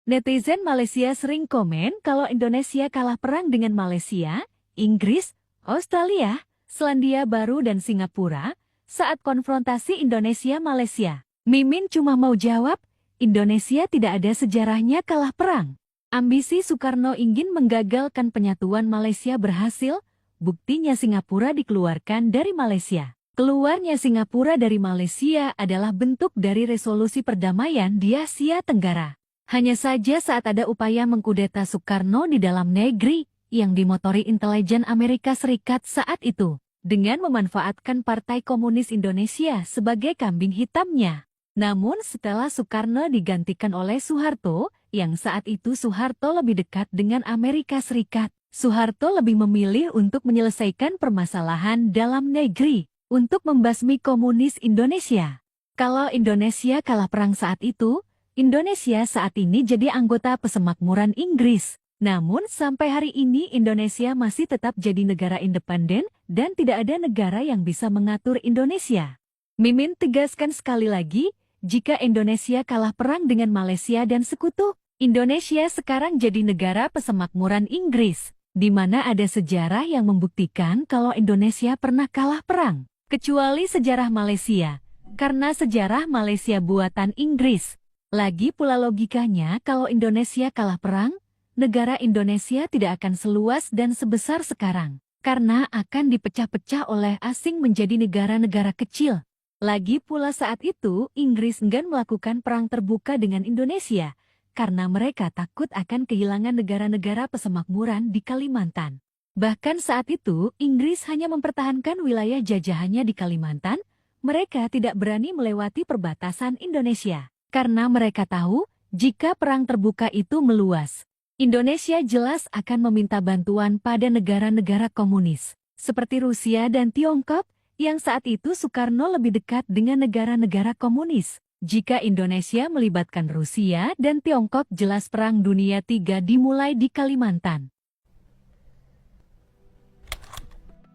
Netizen Malaysia sering komen kalau Indonesia kalah perang dengan Malaysia, Inggris, Australia, Selandia Baru dan Singapura saat konfrontasi Indonesia-Malaysia. Mimin cuma mau jawab, Indonesia tidak ada sejarahnya kalah perang. Ambisi Soekarno ingin menggagalkan penyatuan Malaysia berhasil, buktinya Singapura dikeluarkan dari Malaysia. Keluarnya Singapura dari Malaysia adalah bentuk dari resolusi perdamaian di Asia Tenggara. Hanya saja saat ada upaya mengkudeta Soekarno di dalam negeri yang dimotori intelijen Amerika Serikat saat itu, dengan memanfaatkan Partai Komunis Indonesia sebagai kambing hitamnya. Namun setelah Soekarno digantikan oleh Soeharto, yang saat itu Soeharto lebih dekat dengan Amerika Serikat, Soeharto lebih memilih untuk menyelesaikan permasalahan dalam negeri, untuk membasmi komunis Indonesia. Kalau Indonesia kalah perang saat itu, Indonesia saat ini jadi anggota Persemakmuran Inggris. Namun sampai hari ini Indonesia masih tetap jadi negara independen dan tidak ada negara yang bisa mengatur Indonesia. Mimin tegaskan sekali lagi, jika Indonesia kalah perang dengan Malaysia dan sekutu, Indonesia sekarang jadi negara Persemakmuran Inggris, di mana ada sejarah yang membuktikan kalau Indonesia pernah kalah perang. Kecuali sejarah Malaysia, karena sejarah Malaysia buatan Inggris. Lagi pula logikanya kalau Indonesia kalah perang, negara Indonesia tidak akan seluas dan sebesar sekarang, karena akan dipecah-pecah oleh asing menjadi negara-negara kecil. Lagi pula saat itu, Inggris enggan melakukan perang terbuka dengan Indonesia, karena mereka takut akan kehilangan negara-negara persemakmuran di Kalimantan. Bahkan saat itu, Inggris hanya mempertahankan wilayah jajahannya di Kalimantan, mereka tidak berani melewati perbatasan Indonesia. Karena mereka tahu, jika perang terbuka itu meluas, Indonesia jelas akan meminta bantuan pada negara-negara komunis, seperti Rusia dan Tiongkok, yang saat itu Soekarno lebih dekat dengan negara-negara komunis. Jika Indonesia melibatkan Rusia dan Tiongkok, jelas Perang Dunia III dimulai di Kalimantan.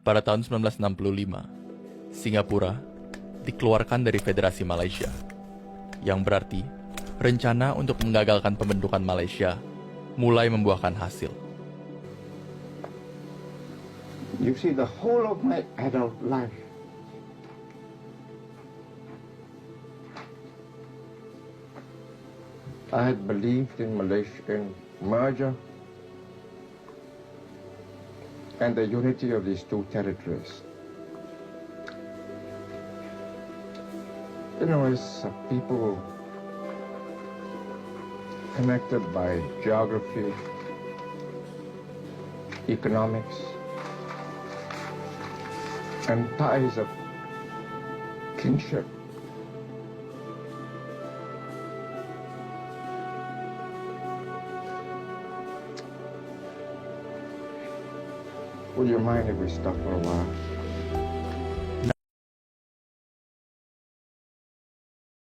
Pada tahun 1965, Singapura dikeluarkan dari Federasi Malaysia, yang berarti rencana untuk menggagalkan pembentukan Malaysia mulai membuahkan hasil. You see, the whole of my adult life, I had believed in Malaysian merger and the unity of these two territories. You know, as a people connected by geography, economics, and ties of kinship, would you mind if we stop for a while?